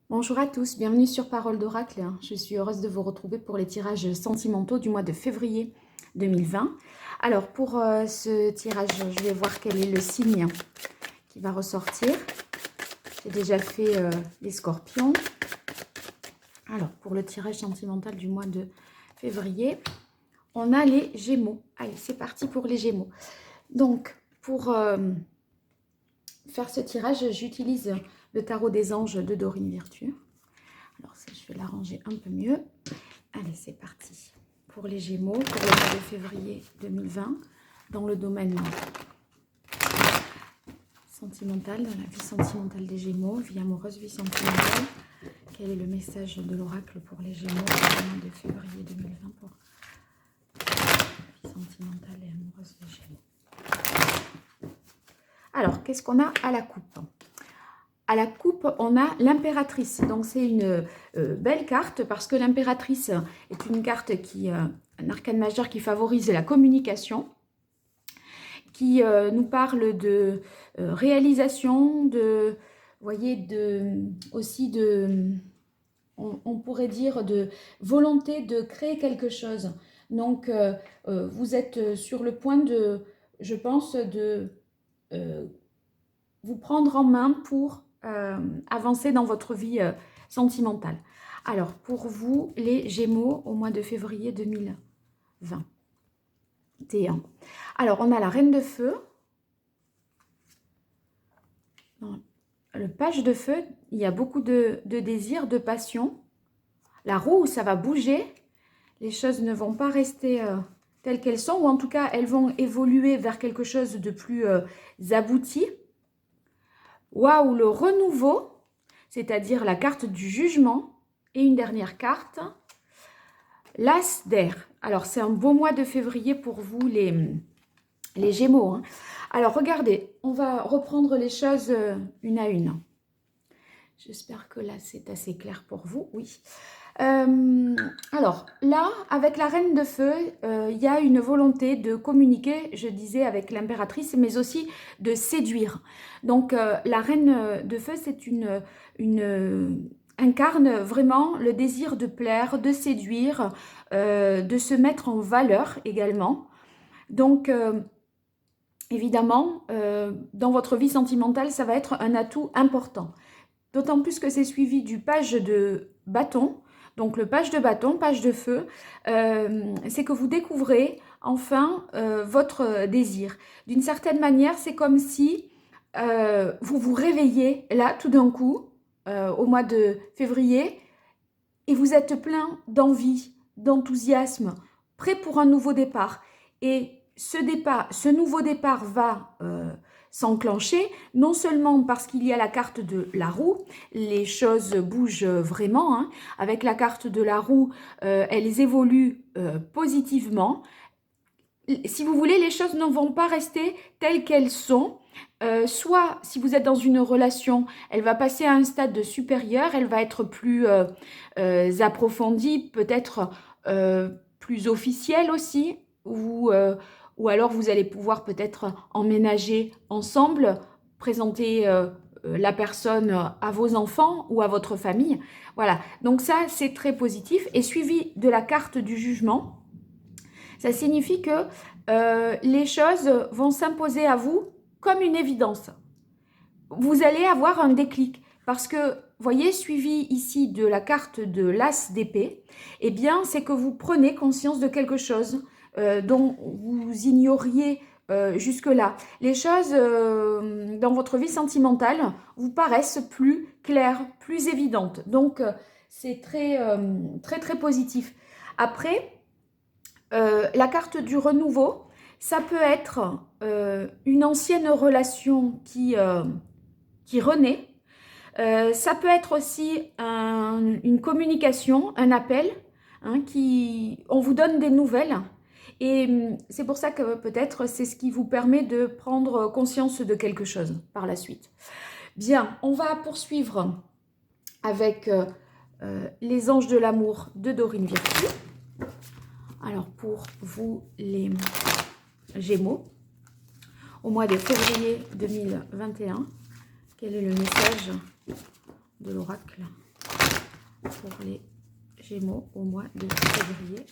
Bonjour à tous, bienvenue sur Parole d'Oracle. Je suis heureuse de vous retrouver pour les tirages sentimentaux du mois de février 2020. Alors pour ce tirage, je vais voir quel est le signe qui va ressortir. J'ai déjà fait les scorpions. Alors pour le tirage sentimental du mois de février, on a les Gémeaux. Allez, c'est parti pour les Gémeaux. Donc pour faire ce tirage, j'utilise le tarot des anges de Dorine Virtue. Alors, je vais l'arranger un peu mieux. Allez, c'est parti. Pour les Gémeaux, pour le mois de février 2020, dans le domaine sentimental, dans la vie sentimentale des Gémeaux, vie amoureuse, vie sentimentale. Quel est le message de l'oracle pour les Gémeaux pour le mois de février 2020 pour la vie sentimentale et amoureuse des Gémeaux? Alors, qu'est-ce qu'on a à la coupe? À la coupe, on a l'impératrice. Donc, c'est une belle carte parce que l'impératrice est une carte qui, un arcane majeur qui favorise la communication, qui nous parle de réalisation, de, vous voyez, aussi de, on pourrait dire, de volonté de créer quelque chose. Donc, vous êtes sur le point de, je pense, de vous prendre en main pour avancer dans votre vie sentimentale. Alors, pour vous, les Gémeaux, au mois de février 2020. Alors, on a la Reine de Feu. Le Page de Feu, il y a beaucoup de désir, de passion. La Roue, ça va bouger. Les choses ne vont pas rester telles qu'elles sont, ou en tout cas, elles vont évoluer vers quelque chose de plus abouti. Waouh, le renouveau, c'est-à-dire la carte du jugement. Et une dernière carte, l'As d'air. Alors, c'est un beau mois de février pour vous, les Gémeaux. Hein. Alors, regardez, on va reprendre les choses une à une. J'espère que là, c'est assez clair pour vous. Oui. Alors, là, avec la Reine de Feu, il y a une volonté de communiquer, je disais, avec l'impératrice, mais aussi de séduire. Donc, la Reine de Feu, c'est incarne vraiment le désir de plaire, de séduire, de se mettre en valeur également. Donc, évidemment, dans votre vie sentimentale, ça va être un atout important. D'autant plus que c'est suivi du page de bâton. Donc le page de bâton, page de feu, c'est que vous découvrez enfin votre désir. D'une certaine manière, c'est comme si vous vous réveillez là tout d'un coup, au mois de février, et vous êtes plein d'envie, d'enthousiasme, prêt pour un nouveau départ. Et ce nouveau départ va s'enclencher, non seulement parce qu'il y a la carte de la roue, les choses bougent vraiment, hein. Avec la carte de la roue, elles évoluent positivement. Si vous voulez, les choses ne vont pas rester telles qu'elles sont. Soit, si vous êtes dans une relation, elle va passer à un stade supérieur, elle va être plus approfondie, peut-être plus officielle aussi, ou alors vous allez pouvoir peut-être emménager ensemble, présenter la personne à vos enfants ou à votre famille. Voilà, donc ça c'est très positif. Et suivi de la carte du jugement, ça signifie que les choses vont s'imposer à vous comme une évidence. Vous allez avoir un déclic parce que, voyez, suivi ici de la carte de l'As d'épée, eh bien, c'est que vous prenez conscience de quelque chose dont vous ignoriez jusque-là. Les choses dans votre vie sentimentale vous paraissent plus claires, plus évidentes. Donc, c'est très, très, très positif. Après, la carte du renouveau, ça peut être une ancienne relation qui renaît. Ça peut être aussi une communication, un appel, hein, on vous donne des nouvelles. Et c'est pour ça que peut-être c'est ce qui vous permet de prendre conscience de quelque chose par la suite. Bien, on va poursuivre avec les anges de l'amour de Dorine Virtue. Alors pour vous les Gémeaux, au mois de février 2021, quel est le message de l'oracle pour les Gémeaux au mois de février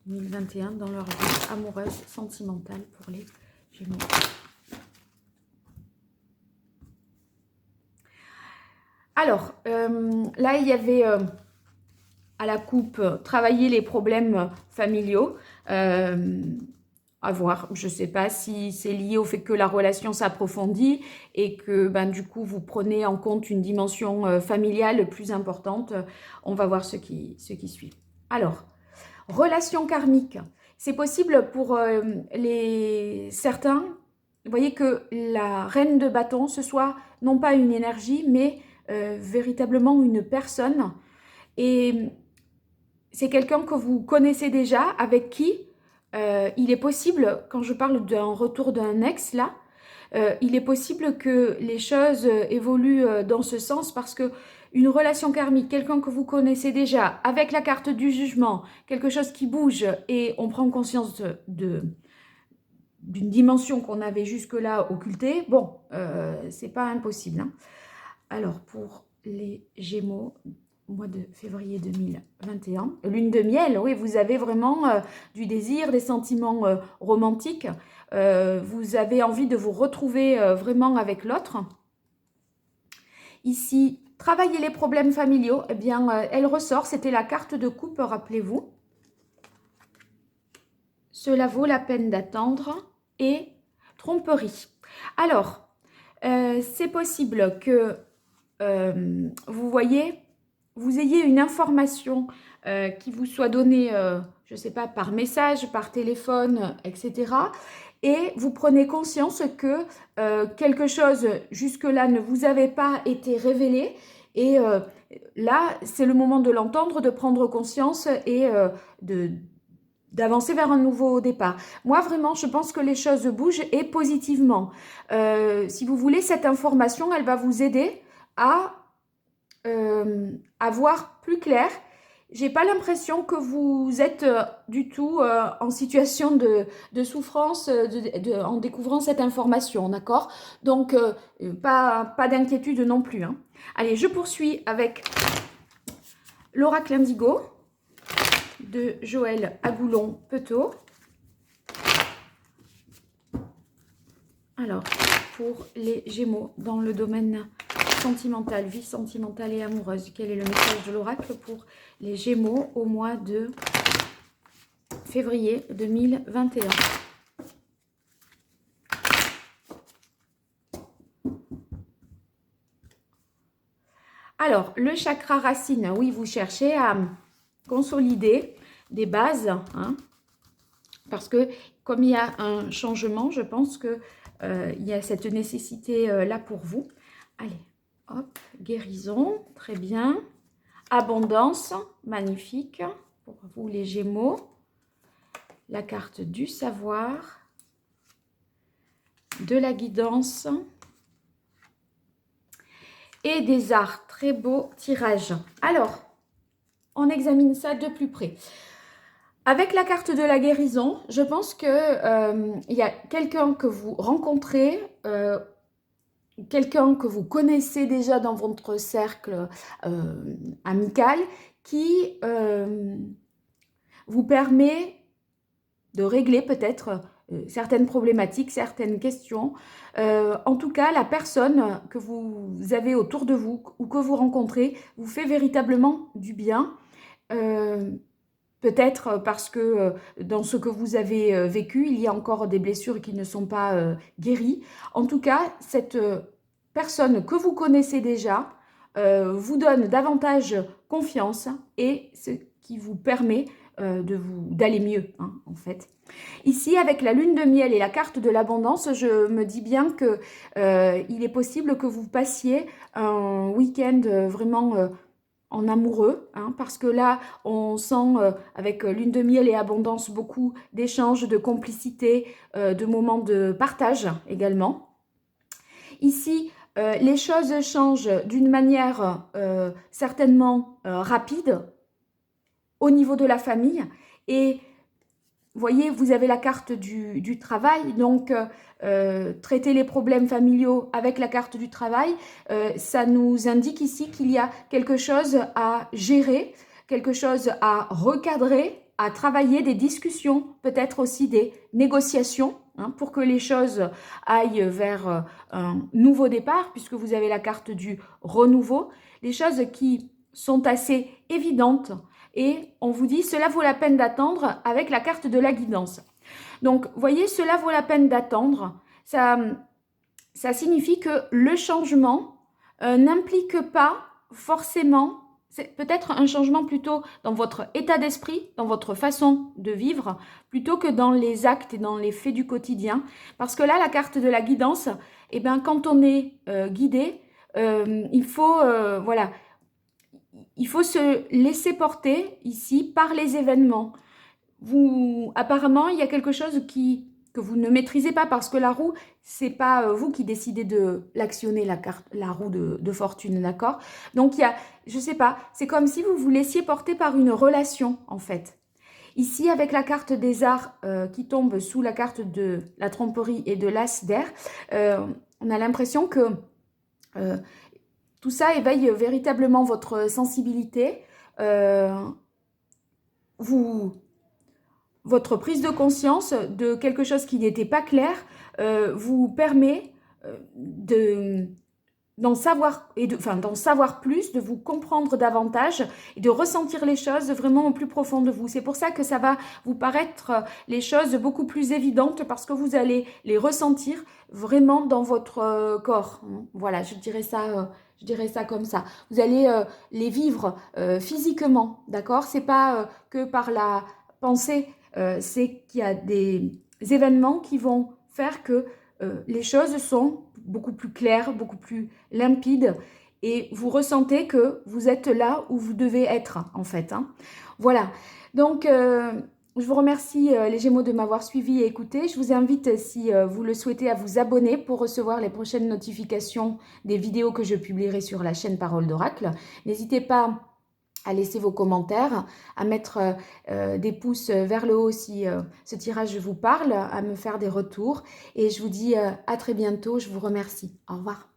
2021 dans leur vie amoureuse, sentimentale pour les Gémeaux. Alors, là, il y avait à la coupe travailler les problèmes familiaux. À voir, je ne sais pas si c'est lié au fait que la relation s'approfondit et que ben, du coup vous prenez en compte une dimension familiale plus importante. On va voir ce qui suit. Alors, relation karmique. C'est possible pour certains. Vous voyez que la reine de bâton, ce soit non pas une énergie, mais véritablement une personne. Et c'est quelqu'un que vous connaissez déjà, avec qui il est possible, quand je parle d'un retour d'un ex, là, il est possible que les choses évoluent dans ce sens parce que une relation karmique, quelqu'un que vous connaissez déjà, avec la carte du jugement, quelque chose qui bouge et on prend conscience d'une dimension qu'on avait jusque-là occultée, bon, c'est pas impossible. Hein. Alors, pour les Gémeaux, mois de février 2021. Lune de miel, oui, vous avez vraiment du désir, des sentiments romantiques. Vous avez envie de vous retrouver vraiment avec l'autre. Ici, travailler les problèmes familiaux, eh bien, elle ressort, c'était la carte de coupe, rappelez-vous. Cela vaut la peine d'attendre et tromperie. Alors, c'est possible que, vous voyez, vous ayez une information qui vous soit donnée, je ne sais pas, par message, par téléphone, etc. Et vous prenez conscience que quelque chose jusque-là ne vous avait pas été révélé. Et là, c'est le moment de l'entendre, de prendre conscience et d'avancer vers un nouveau départ. Moi, vraiment, je pense que les choses bougent et positivement. Si vous voulez, cette information, elle va vous aider à voir plus clair. J'ai pas l'impression que vous êtes du tout en situation de souffrance en découvrant cette information, d'accord? Donc, pas d'inquiétude non plus. Hein. Allez, je poursuis avec l'oracle indigo de Joël Agoulon-Petot. Alors, pour les Gémeaux, dans le domaine sentimental, vie sentimentale et amoureuse, quel est le message de l'oracle pour les Gémeaux au mois de février 2021? Alors, le chakra racine, oui, vous cherchez à consolider des bases, hein, parce que comme il y a un changement, je pense que il y a cette nécessité là pour vous. Allez, hop, guérison, très bien. Abondance, magnifique pour vous les Gémeaux. La carte du savoir, de la guidance et des arts. Très beau tirage. Alors, on examine ça de plus près. Avec la carte de la guérison, je pense que il y a quelqu'un que vous rencontrez, quelqu'un que vous connaissez déjà dans votre cercle amical, qui vous permet de régler peut-être certaines problématiques, certaines questions. En tout cas, la personne que vous avez autour de vous ou que vous rencontrez vous fait véritablement du bien. Peut-être parce que dans ce que vous avez vécu, il y a encore des blessures qui ne sont pas guéries. En tout cas, cette personne que vous connaissez déjà vous donne davantage confiance et ce qui vous permet d'aller mieux, hein, en fait. Ici, avec la lune de miel et la carte de l'abondance, je me dis bien que il est possible que vous passiez un week-end vraiment en amoureux, hein, parce que là, on sent avec lune de miel et abondance beaucoup d'échanges, de complicité, de moments de partage également. Ici, les choses changent d'une manière certainement rapide au niveau de la famille et voyez, vous avez la carte du travail, donc traiter les problèmes familiaux avec la carte du travail, ça nous indique ici qu'il y a quelque chose à gérer, quelque chose à recadrer, à travailler, des discussions, peut-être aussi des négociations, hein, pour que les choses aillent vers un nouveau départ, puisque vous avez la carte du renouveau, des choses qui sont assez évidentes, et on vous dit cela vaut la peine d'attendre avec la carte de la guidance. Donc, voyez, cela vaut la peine d'attendre. Ça signifie que le changement n'implique pas forcément, c'est peut-être un changement plutôt dans votre état d'esprit, dans votre façon de vivre, plutôt que dans les actes et dans les faits du quotidien. Parce que là, la carte de la guidance, eh bien, quand on est guidé, il faut, voilà, il faut se laisser porter ici par les événements. Apparemment, il y a quelque chose que vous ne maîtrisez pas parce que la roue, c'est pas vous qui décidez de l'actionner, la roue de fortune, d'accord? Donc, je sais pas, c'est comme si vous vous laissiez porter par une relation, en fait. Ici, avec la carte des arts qui tombe sous la carte de la tromperie et de l'as d'air, on a l'impression que tout ça éveille véritablement votre sensibilité. Votre prise de conscience de quelque chose qui n'était pas clair vous permet d'en savoir plus, de vous comprendre davantage et de ressentir les choses vraiment au plus profond de vous. C'est pour ça que ça va vous paraître les choses beaucoup plus évidentes parce que vous allez les ressentir vraiment dans votre corps. Voilà, je dirais ça comme ça. Vous allez les vivre physiquement, d'accord? C'est pas que par la pensée, c'est qu'il y a des événements qui vont faire que les choses sont beaucoup plus claires, beaucoup plus limpides et vous ressentez que vous êtes là où vous devez être en fait. Hein. Voilà, donc je vous remercie les Gémeaux de m'avoir suivi et écouté. Je vous invite, si vous le souhaitez, à vous abonner pour recevoir les prochaines notifications des vidéos que je publierai sur la chaîne Parole d'Oracle. N'hésitez pas à laisser vos commentaires, à mettre des pouces vers le haut si ce tirage vous parle, à me faire des retours. Et je vous dis à très bientôt. Je vous remercie. Au revoir.